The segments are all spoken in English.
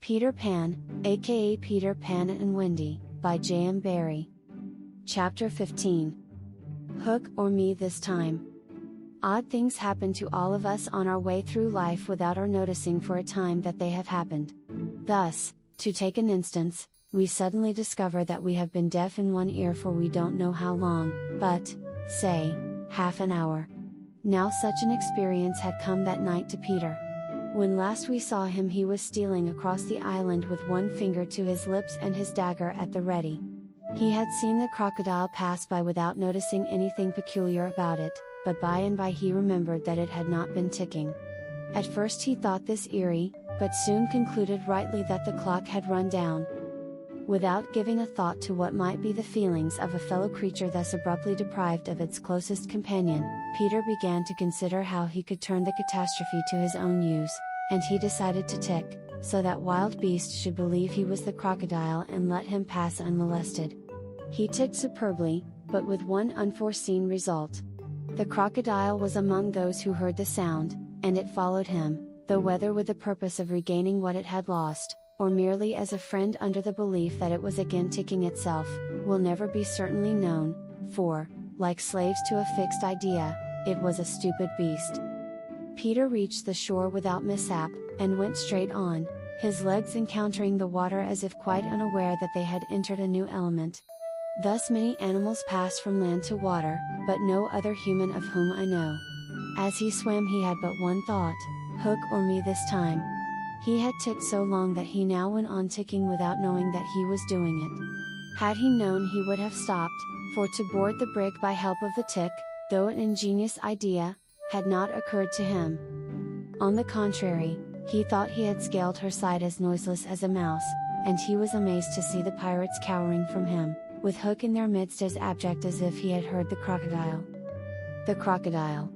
Peter Pan, aka Peter Pan and Wendy, by J.M. Barrie. Chapter 15. Hook or Me This Time. Odd things happen to all of us on our way through life without our noticing for a time that they have happened. Thus, to take an instance, we suddenly discover that we have been deaf in one ear for we don't know how long, but, say, half an hour. Now such an experience had come that night to Peter. When last we saw him he was stealing across the island with one finger to his lips and his dagger at the ready. He had seen the crocodile pass by without noticing anything peculiar about it, but by and by he remembered that it had not been ticking. At first he thought this eerie, but soon concluded rightly that the clock had run down. Without giving a thought to what might be the feelings of a fellow creature thus abruptly deprived of its closest companion, Peter began to consider how he could turn the catastrophe to his own use, and he decided to tick, so that wild beast should believe he was the crocodile and let him pass unmolested. He ticked superbly, but with one unforeseen result. The crocodile was among those who heard the sound, and it followed him, though whether with the purpose of regaining what it had lost, or merely as a friend under the belief that it was again ticking itself, will never be certainly known, for, like slaves to a fixed idea, it was a stupid beast. Peter reached the shore without mishap, and went straight on, his legs encountering the water as if quite unaware that they had entered a new element. Thus many animals pass from land to water, but no other human of whom I know. As he swam he had but one thought: hook or me this time. He had ticked so long that he now went on ticking without knowing that he was doing it. Had he known he would have stopped, for to board the brig by help of the tick, though an ingenious idea, had not occurred to him. On the contrary, he thought he had scaled her side as noiseless as a mouse, and he was amazed to see the pirates cowering from him, with Hook in their midst as abject as if he had heard the crocodile. The crocodile.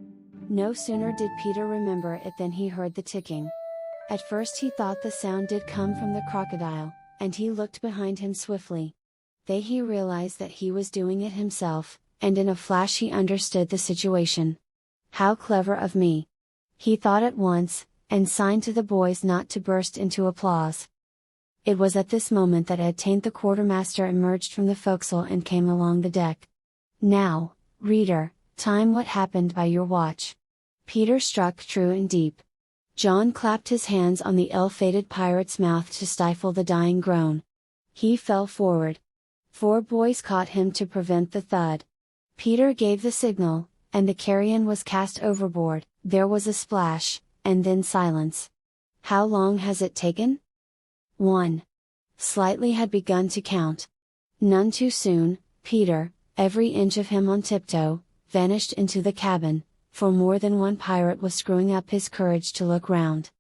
No sooner did Peter remember it than he heard the ticking. At first he thought the sound did come from the crocodile, and he looked behind him swiftly. Then he realized that he was doing it himself, and in a flash he understood the situation. How clever of me! He thought at once, and signed to the boys not to burst into applause. It was at this moment that the quartermaster emerged from the forecastle and came along the deck. Now, reader, time what happened by your watch. Peter struck true and deep. John clapped his hands on the ill-fated pirate's mouth to stifle the dying groan. He fell forward. 4 boys caught him to prevent the thud. Peter gave the signal, and the carrion was cast overboard. There was a splash, and then silence. How long has it taken? 1. Slightly had begun to count. None too soon, Peter, every inch of him on tiptoe, vanished into the cabin, for more than one pirate was screwing up his courage to look round.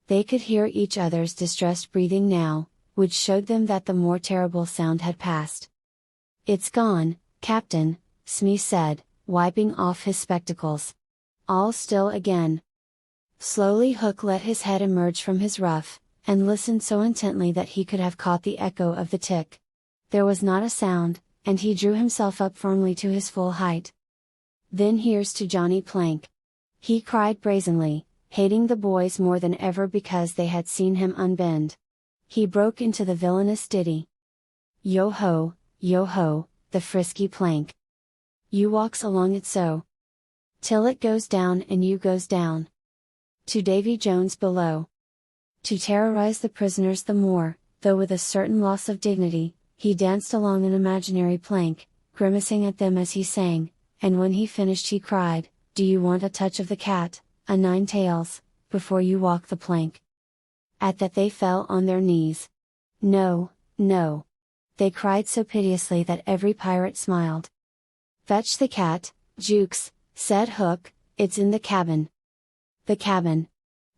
They could hear each other's distressed breathing now, which showed them that the more terrible sound had passed. It's gone, Captain, Smee said, wiping off his spectacles. All still again. Slowly Hook let his head emerge from his ruff, and listened so intently that he could have caught the echo of the tick. There was not a sound, and he drew himself up firmly to his full height. Then here's to Johnny Plank! He cried brazenly, hating the boys more than ever because they had seen him unbend. He broke into the villainous ditty. Yo-ho, the frisky Plank. You walks along it so, till it goes down and you goes down. To Davy Jones below. To terrorize the prisoners the more, though with a certain loss of dignity, he danced along an imaginary plank, grimacing at them as he sang, and when he finished he cried, "Do you want a touch of the cat, a 9 tails, before you walk the plank?" At that they fell on their knees. No, no! They cried so piteously that every pirate smiled. "Fetch the cat, Jukes," said Hook, "it's in the cabin." The cabin.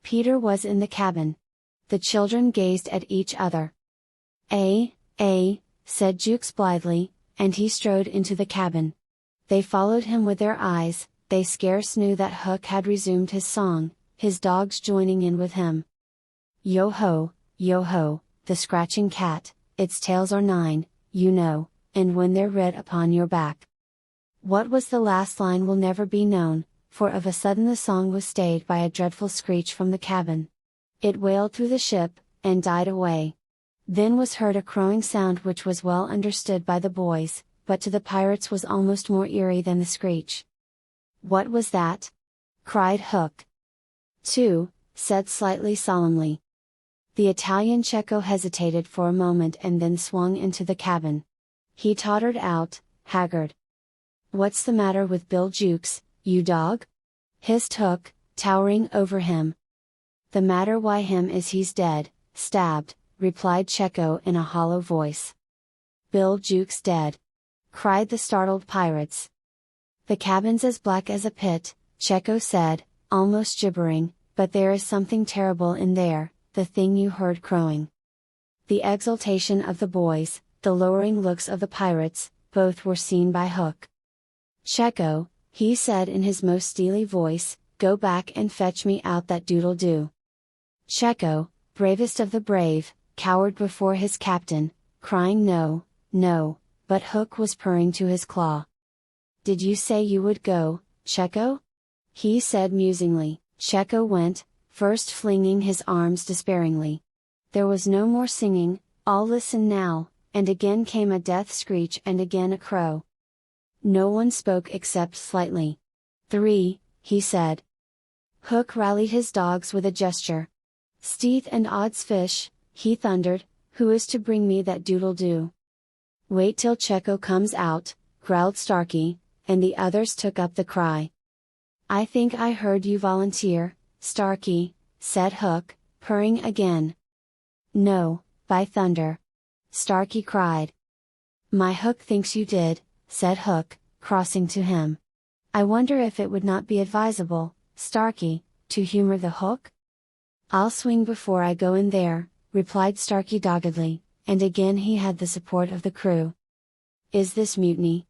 Peter was in the cabin. The children gazed at each other. "Eh, said Jukes blithely, and he strode into the cabin. They followed him with their eyes, they scarce knew that Hook had resumed his song, his dogs joining in with him. Yo-ho, the scratching cat, its tails are 9, you know, and when they're red upon your back. What was the last line will never be known, for of a sudden the song was stayed by a dreadful screech from the cabin. It wailed through the ship, and died away. Then was heard a crowing sound which was well understood by the boys, but to the pirates was almost more eerie than the screech. "What was that?" cried Hook. "Two," said slightly solemnly. The Italian Cecco hesitated for a moment and then swung into the cabin. He tottered out, haggard. "What's the matter with Bill Jukes, you dog?" hissed Hook, towering over him. "The matter why him is he's dead, stabbed," replied Cecco in a hollow voice. "Bill Jukes dead!" cried the startled pirates. "The cabin's as black as a pit," Cecco said, almost gibbering, "but there is something terrible in there, the thing you heard crowing." The exultation of the boys, the lowering looks of the pirates, both were seen by Hook. "Cecco," he said in his most steely voice, "go back and fetch me out that doodle-doo." Cecco, bravest of the brave, cowered before his captain, crying no, no, but Hook was purring to his claw. "Did you say you would go, Cecco?" he said musingly. Cecco went, first flinging his arms despairingly. There was no more singing, all listened now, and again came a death screech and again a crow. No one spoke except slightly. "Three," he said. Hook rallied his dogs with a gesture. "Steeth and odds fish," he thundered, "who is to bring me that doodle-doo?" "Wait till Cecco comes out," growled Starkey, and the others took up the cry. "I think I heard you volunteer, Starkey," said Hook, purring again. "No, by thunder!" Starkey cried. "My Hook thinks you did," said Hook, crossing to him. "I wonder if it would not be advisable, Starkey, to humor the Hook?" "I'll swing before I go in there," replied Starkey doggedly, and again he had the support of the crew. "Is this mutiny?"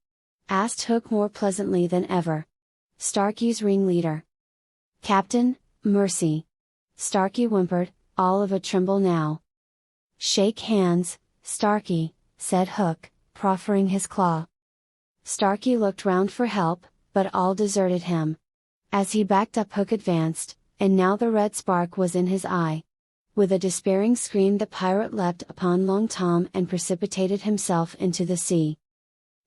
asked Hook more pleasantly than ever. Starkey's ringleader. "Captain, mercy!" Starkey whimpered, all of a tremble now. "Shake hands, Starkey," said Hook, proffering his claw. Starkey looked round for help, but all deserted him. As he backed up, Hook advanced, and now the red spark was in his eye. With a despairing scream the pirate leapt upon Long Tom and precipitated himself into the sea.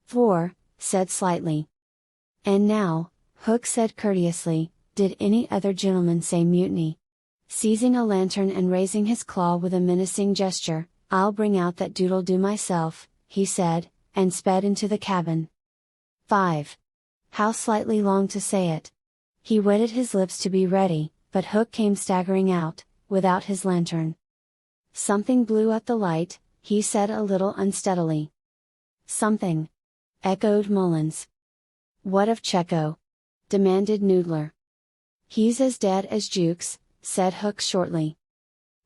"4," said slightly. "And now," Hook said courteously, "did any other gentleman say mutiny?" Seizing a lantern and raising his claw with a menacing gesture, "I'll bring out that doodle-doo myself," he said, and sped into the cabin. 5. How slightly longed to say it. He wetted his lips to be ready, but Hook came staggering out, without his lantern. "Something blew up the light," he said a little unsteadily. "Something?" echoed Mullins. "What of Cecco?" demanded Noodler. "He's as dead as Jukes," said Hook shortly.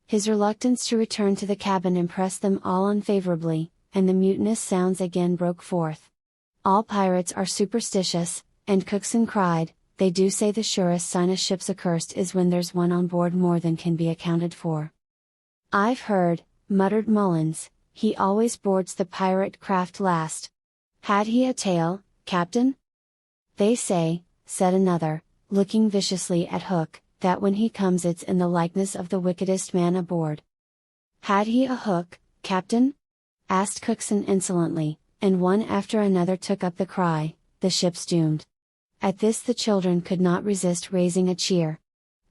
His reluctance to return to the cabin impressed them all unfavorably, and the mutinous sounds again broke forth. All pirates are superstitious, and Cookson cried, "They do say the surest sign a ship's accursed is when there's one on board more than can be accounted for." "I've heard," muttered Mullins, "he always boards the pirate craft last. Had he a tail, Captain?" "They say," said another, looking viciously at Hook, "that when he comes it's in the likeness of the wickedest man aboard." "Had he a hook, Captain?" asked Cookson insolently, and one after another took up the cry, "The ship's doomed." At this the children could not resist raising a cheer.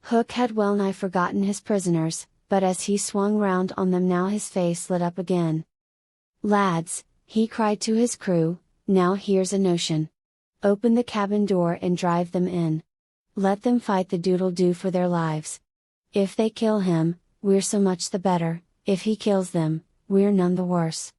Hook had well nigh forgotten his prisoners, but as he swung round on them now his face lit up again. "Lads," he cried to his crew, "now here's a notion. Open the cabin door and drive them in. Let them fight the doodle-doo for their lives. If they kill him, we're so much the better, if he kills them, we're none the worse."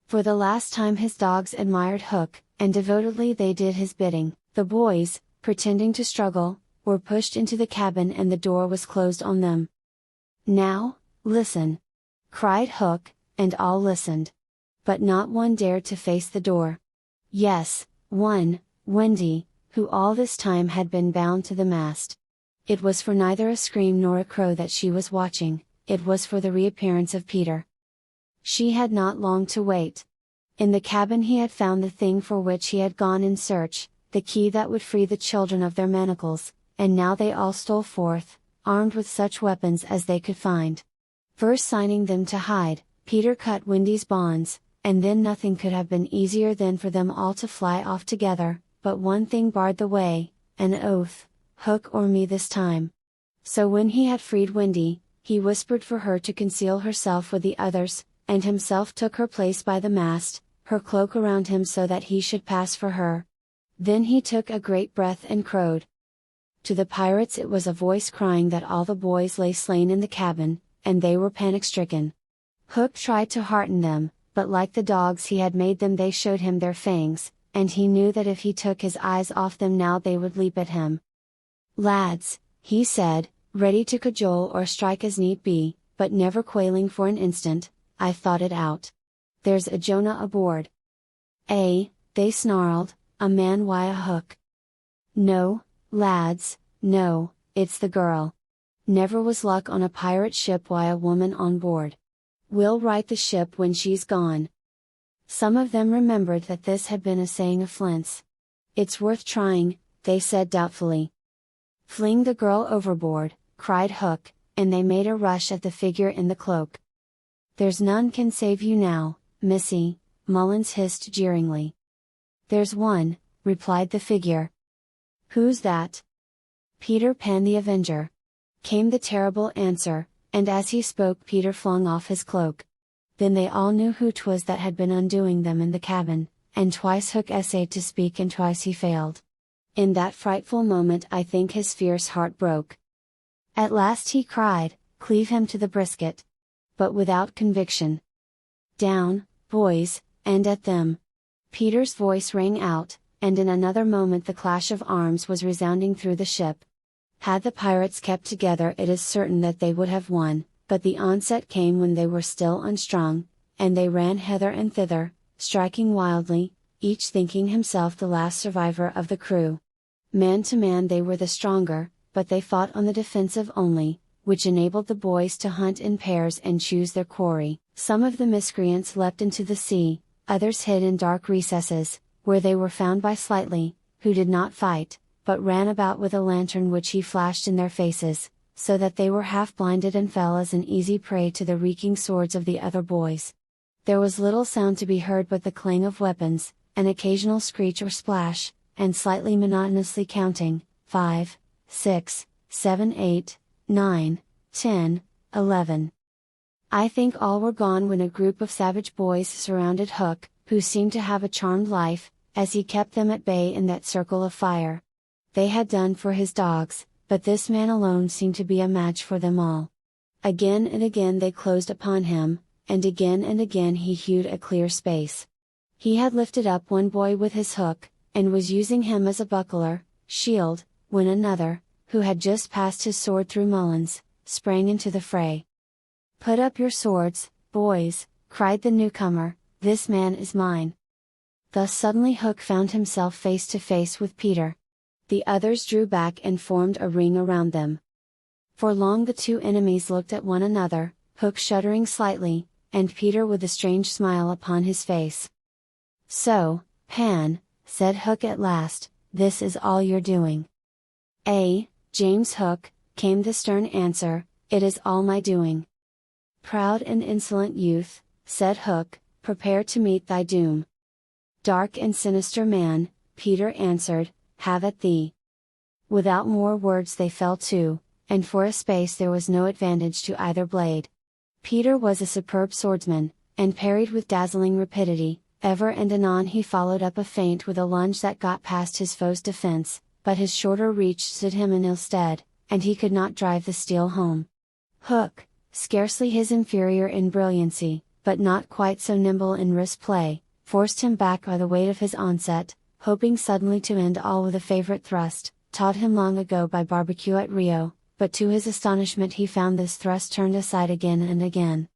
For the last time his dogs admired Hook, and devotedly they did his bidding. The boys, pretending to struggle, were pushed into the cabin and the door was closed on them. "Now, listen!" cried Hook, and all listened. But not one dared to face the door. Yes, one, Wendy, who all this time had been bound to the mast. It was for neither a scream nor a crow that she was watching, it was for the reappearance of Peter. She had not long to wait. In the cabin he had found the thing for which he had gone in search, the key that would free the children of their manacles, and now they all stole forth, armed with such weapons as they could find. First signing them to hide, Peter cut Wendy's bonds, and then nothing could have been easier than for them all to fly off together, but one thing barred the way, an oath: Hook or me this time. So when he had freed Wendy, he whispered for her to conceal herself with the others, and himself took her place by the mast, her cloak around him so that he should pass for her. Then he took a great breath and crowed. To the pirates it was a voice crying that all the boys lay slain in the cabin, and they were panic-stricken. Hook tried to hearten them, but like the dogs he had made them, they showed him their fangs, and he knew that if he took his eyes off them now they would leap at him. "Lads," he said, ready to cajole or strike as need be, but never quailing for an instant, "I've thought it out. There's a Jonah aboard." They snarled, "a man why a Hook?" "No, lads, no, it's the girl. Never was luck on a pirate ship why a woman on board. We'll right the ship when she's gone." Some of them remembered that this had been a saying of Flint's. "It's worth trying," they said doubtfully. "Fling the girl overboard," cried Hook, and they made a rush at the figure in the cloak. "There's none can save you now, missy," Mullins hissed jeeringly. "There's one," replied the figure. "Who's that?" "Peter Pan the Avenger," came the terrible answer, and as he spoke Peter flung off his cloak. Then they all knew who 'twas that had been undoing them in the cabin, and twice Hook essayed to speak and twice he failed. In that frightful moment I think his fierce heart broke. At last he cried, "Cleave him to the brisket!" but without conviction. "Down, boys, and at them!" Peter's voice rang out, and in another moment the clash of arms was resounding through the ship. Had the pirates kept together it is certain that they would have won, but the onset came when they were still unstrung, and they ran hither and thither, striking wildly, each thinking himself the last survivor of the crew. Man to man they were the stronger, but they fought on the defensive only, which enabled the boys to hunt in pairs and choose their quarry. Some of the miscreants leapt into the sea, others hid in dark recesses, where they were found by Slightly, who did not fight, but ran about with a lantern which he flashed in their faces, so that they were half blinded and fell as an easy prey to the reeking swords of the other boys. There was little sound to be heard but the clang of weapons, an occasional screech or splash, and Slightly monotonously counting, 5, 6, 7, 8, 9, 10, 11. I think all were gone when a group of savage boys surrounded Hook, who seemed to have a charmed life, as he kept them at bay in that circle of fire. They had done for his dogs, but this man alone seemed to be a match for them all. Again and again they closed upon him, and again he hewed a clear space. He had lifted up one boy with his hook, and was using him as a buckler, shield, when another, who had just passed his sword through Mullins, sprang into the fray. "Put up your swords, boys," cried the newcomer, "this man is mine." Thus suddenly Hook found himself face to face with Peter. The others drew back and formed a ring around them. For long the two enemies looked at one another, Hook shuddering slightly, and Peter with a strange smile upon his face. "So, Pan," said Hook at last, "this is all you're doing?" James Hook," came the stern answer, "it is all my doing." "Proud and insolent youth," said Hook, "prepare to meet thy doom." "Dark and sinister man," Peter answered, "have at thee." Without more words they fell to, and for a space there was no advantage to either blade. Peter was a superb swordsman, and parried with dazzling rapidity, ever and anon he followed up a feint with a lunge that got past his foe's defense, but his shorter reach stood him in ill stead, and he could not drive the steel home. Hook, scarcely his inferior in brilliancy, but not quite so nimble in wrist play, forced him back by the weight of his onset, hoping suddenly to end all with a favorite thrust, taught him long ago by barbecue at Rio, but to his astonishment he found this thrust turned aside again and again.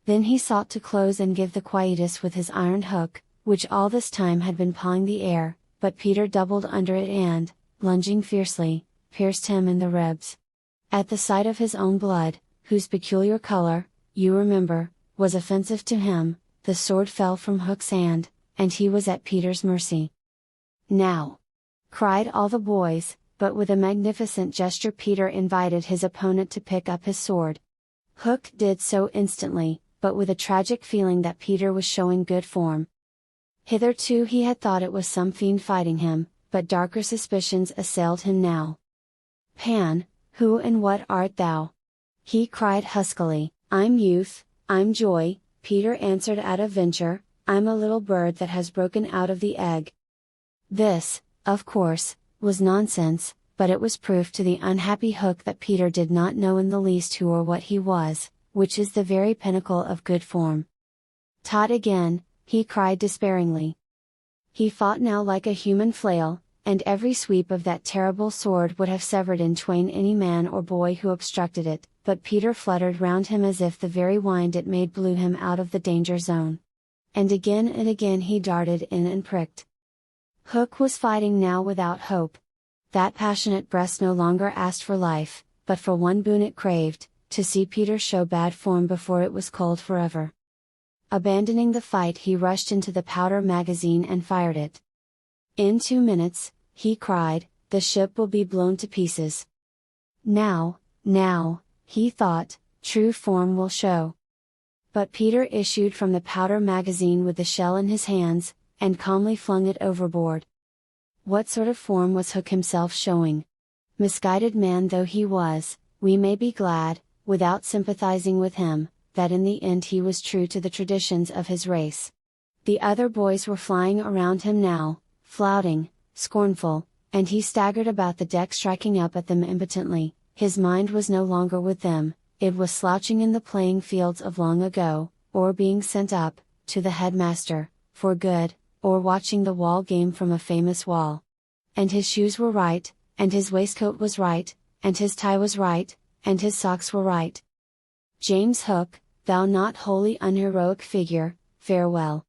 Then he sought to close and give the quietus with his iron hook, which all this time had been pawing the air, but Peter doubled under it and, lunging fiercely, pierced him in the ribs. At the sight of his own blood, whose peculiar color, you remember, was offensive to him, the sword fell from Hook's hand, and he was at Peter's mercy. "Now!" cried all the boys, but with a magnificent gesture Peter invited his opponent to pick up his sword. Hook did so instantly, but with a tragic feeling that Peter was showing good form. Hitherto he had thought it was some fiend fighting him, but darker suspicions assailed him now. "Pan, who and what art thou?" he cried huskily. "I'm youth, I'm joy," Peter answered at a venture, "I'm a little bird that has broken out of the egg." This, of course, was nonsense, but it was proof to the unhappy Hook that Peter did not know in the least who or what he was, which is the very pinnacle of good form. "Taught again," he cried despairingly. He fought now like a human flail, and every sweep of that terrible sword would have severed in twain any man or boy who obstructed it, but Peter fluttered round him as if the very wind it made blew him out of the danger zone. And again he darted in and pricked. Hook was fighting now without hope. That passionate breast no longer asked for life, but for one boon it craved, to see Peter show bad form before it was cold forever. Abandoning the fight, he rushed into the powder magazine and fired it. "In 2 minutes," he cried, "the ship will be blown to pieces. Now, he thought, true form will show." But Peter issued from the powder magazine with the shell in his hands, and calmly flung it overboard. What sort of form was Hook himself showing? Misguided man though he was, we may be glad, without sympathizing with him, that in the end he was true to the traditions of his race. The other boys were flying around him now, flouting, scornful, and he staggered about the deck striking up at them impotently. His mind was no longer with them, it was slouching in the playing fields of long ago, or being sent up, to the headmaster, for good, or watching the wall game from a famous wall. And his shoes were right, and his waistcoat was right, and his tie was right, and his socks were right. James Hook, thou not wholly unheroic figure, farewell.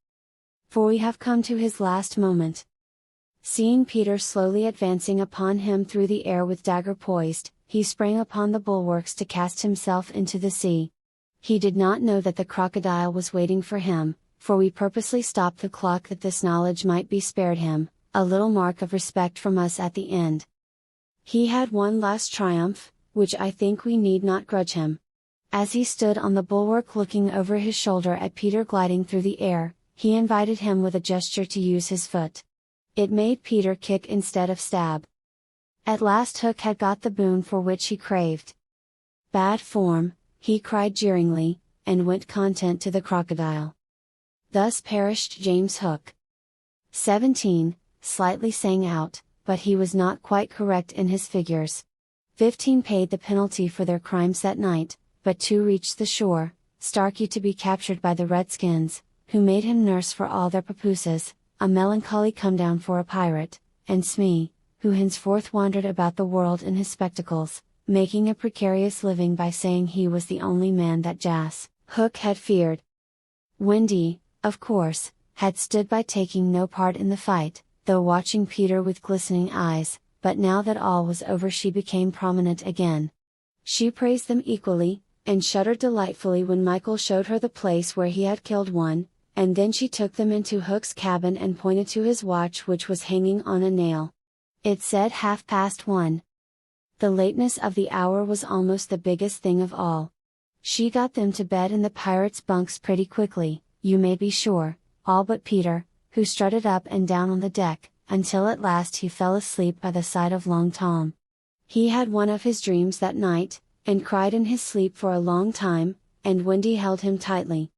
For we have come to his last moment. Seeing Peter slowly advancing upon him through the air with dagger poised, he sprang upon the bulwarks to cast himself into the sea. He did not know that the crocodile was waiting for him, for we purposely stopped the clock that this knowledge might be spared him, a little mark of respect from us at the end. He had one last triumph, which I think we need not grudge him. As he stood on the bulwark looking over his shoulder at Peter gliding through the air, he invited him with a gesture to use his foot. It made Peter kick instead of stab. At last Hook had got the boon for which he craved. "Bad form," he cried jeeringly, and went content to the crocodile. Thus perished James Hook. 17, slightly sang out, but he was not quite correct in his figures. 15 paid the penalty for their crimes that night, but 2 reached the shore, Starkey to be captured by the Redskins, who made him nurse for all their papooses, a melancholy come down for a pirate, and Smee, who henceforth wandered about the world in his spectacles, making a precarious living by saying he was the only man that Jas. Hook had feared. Wendy, of course, had stood by taking no part in the fight, though watching Peter with glistening eyes, but now that all was over she became prominent again. She praised them equally, and shuddered delightfully when Michael showed her the place where he had killed one, and then she took them into Hook's cabin and pointed to his watch which was hanging on a nail. It said 1:30. The lateness of the hour was almost the biggest thing of all. She got them to bed in the pirates' bunks pretty quickly, you may be sure, all but Peter, who strutted up and down on the deck, until at last he fell asleep by the side of Long Tom. He had one of his dreams that night, and cried in his sleep for a long time, and Wendy held him tightly.